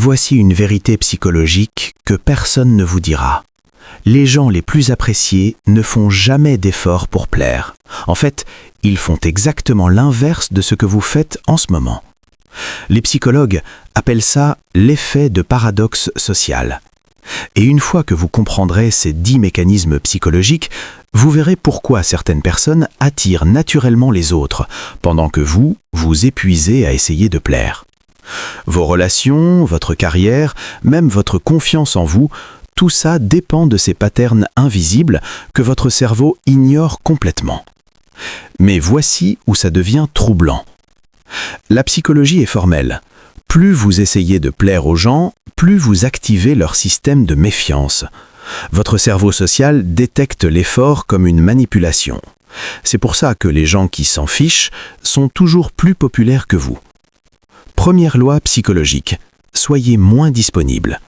Voici une vérité psychologique que personne ne vous dira. Les gens les plus appréciés ne font jamais d'efforts pour plaire. En fait, ils font exactement l'inverse de ce que vous faites en ce moment. Les psychologues appellent ça l'effet de paradoxe social. Et une fois que vous comprendrez ces 10 mécanismes psychologiques, vous verrez pourquoi certaines personnes attirent naturellement les autres, pendant que vous épuisez à essayer de plaire. Vos relations, votre carrière, même votre confiance en vous, tout ça dépend de ces patterns invisibles que votre cerveau ignore complètement. Mais voici où ça devient troublant. La psychologie est formelle. Plus vous essayez de plaire aux gens, plus vous activez leur système de méfiance. Votre cerveau social détecte l'effort comme une manipulation. C'est pour ça que les gens qui s'en fichent sont toujours plus populaires que vous. Première loi psychologique, soyez moins disponible.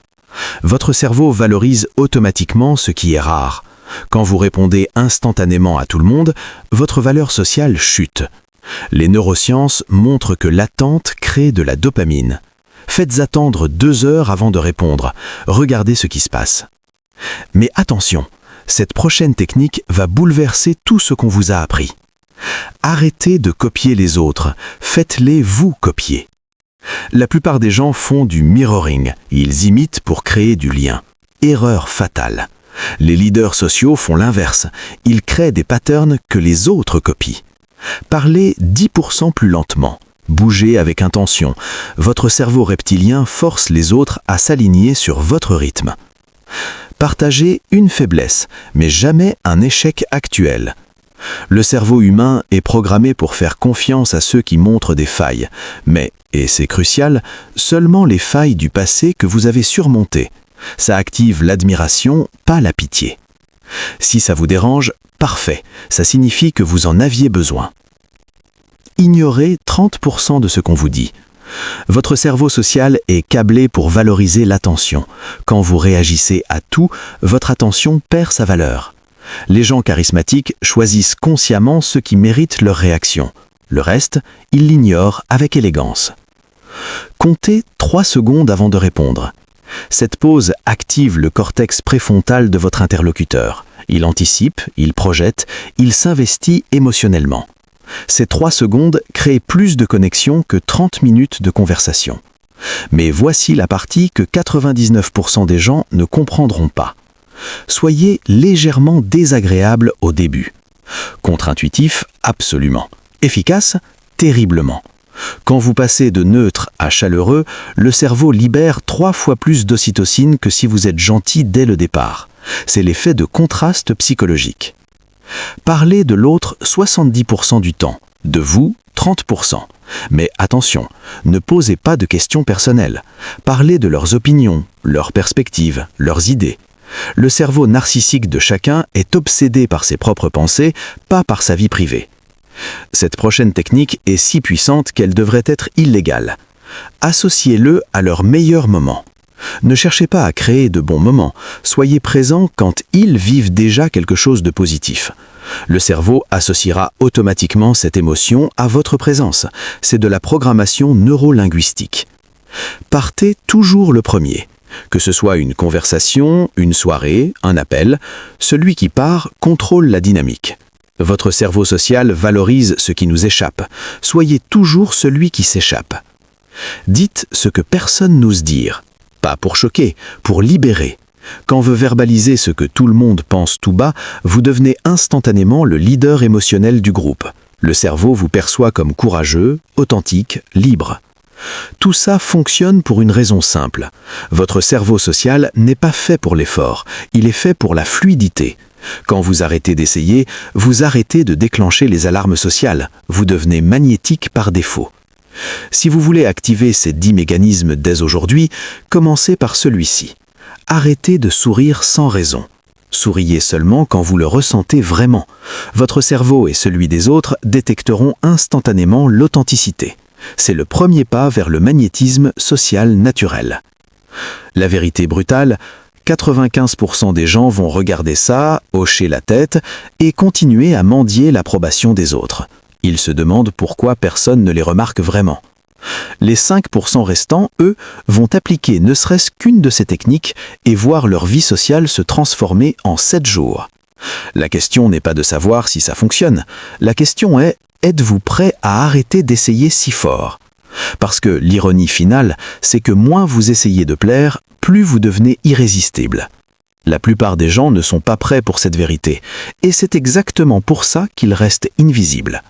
Votre cerveau valorise automatiquement ce qui est rare. Quand vous répondez instantanément à tout le monde, votre valeur sociale chute. Les neurosciences montrent que l'attente crée de la dopamine. Faites attendre 2 heures avant de répondre. Regardez ce qui se passe. Mais attention, cette prochaine technique va bouleverser tout ce qu'on vous a appris. Arrêtez de copier les autres, faites-les vous copier. La plupart des gens font du mirroring, ils imitent pour créer du lien. Erreur fatale. Les leaders sociaux font l'inverse, ils créent des patterns que les autres copient. Parlez 10% plus lentement, bougez avec intention. Votre cerveau reptilien force les autres à s'aligner sur votre rythme. Partagez une faiblesse, mais jamais un échec actuel. Le cerveau humain est programmé pour faire confiance à ceux qui montrent des failles, mais, et c'est crucial, seulement les failles du passé que vous avez surmontées. Ça active l'admiration, pas la pitié. Si ça vous dérange, parfait, ça signifie que vous en aviez besoin. Ignorez 30% de ce qu'on vous dit. Votre cerveau social est câblé pour valoriser l'attention. Quand vous réagissez à tout, votre attention perd sa valeur. Les gens charismatiques choisissent consciemment ceux qui méritent leur réaction. Le reste, ils l'ignorent avec élégance. Comptez 3 secondes avant de répondre. Cette pause active le cortex préfrontal de votre interlocuteur. Il anticipe, il projette, il s'investit émotionnellement. Ces 3 secondes créent plus de connexion que 30 minutes de conversation. Mais voici la partie que 99% des gens ne comprendront pas. Soyez légèrement désagréable au début. Contre-intuitif, absolument. Efficace, terriblement. Quand vous passez de neutre à chaleureux, le cerveau libère 3 fois plus d'ocytocine que si vous êtes gentil dès le départ. C'est l'effet de contraste psychologique. Parlez de l'autre 70% du temps, de vous 30%. Mais attention, ne posez pas de questions personnelles. Parlez de leurs opinions, leurs perspectives, leurs idées. Le cerveau narcissique de chacun est obsédé par ses propres pensées, pas par sa vie privée. Cette prochaine technique est si puissante qu'elle devrait être illégale. Associez-le à leur meilleur moment. Ne cherchez pas à créer de bons moments, soyez présent quand ils vivent déjà quelque chose de positif. Le cerveau associera automatiquement cette émotion à votre présence. C'est de la programmation neurolinguistique. Partez toujours le premier. Que ce soit une conversation, une soirée, un appel, celui qui part contrôle la dynamique. Votre cerveau social valorise ce qui nous échappe. Soyez toujours celui qui s'échappe. Dites ce que personne n'ose dire. Pas pour choquer, pour libérer. Quand vous verbalisez ce que tout le monde pense tout bas, vous devenez instantanément le leader émotionnel du groupe. Le cerveau vous perçoit comme courageux, authentique, libre. Tout ça fonctionne pour une raison simple. Votre cerveau social n'est pas fait pour l'effort, il est fait pour la fluidité. Quand vous arrêtez d'essayer, vous arrêtez de déclencher les alarmes sociales, vous devenez magnétique par défaut. Si vous voulez activer ces 10 mécanismes dès aujourd'hui, commencez par celui-ci. Arrêtez de sourire sans raison. Souriez seulement quand vous le ressentez vraiment. Votre cerveau et celui des autres détecteront instantanément l'authenticité. C'est le premier pas vers le magnétisme social naturel. La vérité brutale, 95% des gens vont regarder ça, hocher la tête et continuer à mendier l'approbation des autres. Ils se demandent pourquoi personne ne les remarque vraiment. Les 5% restants, eux, vont appliquer ne serait-ce qu'une de ces techniques et voir leur vie sociale se transformer en 7 jours. La question n'est pas de savoir si ça fonctionne. La question est, êtes-vous prêt à arrêter d'essayer si fort ? Parce que l'ironie finale, c'est que moins vous essayez de plaire, plus vous devenez irrésistible. La plupart des gens ne sont pas prêts pour cette vérité, et c'est exactement pour ça qu'ils restent invisibles.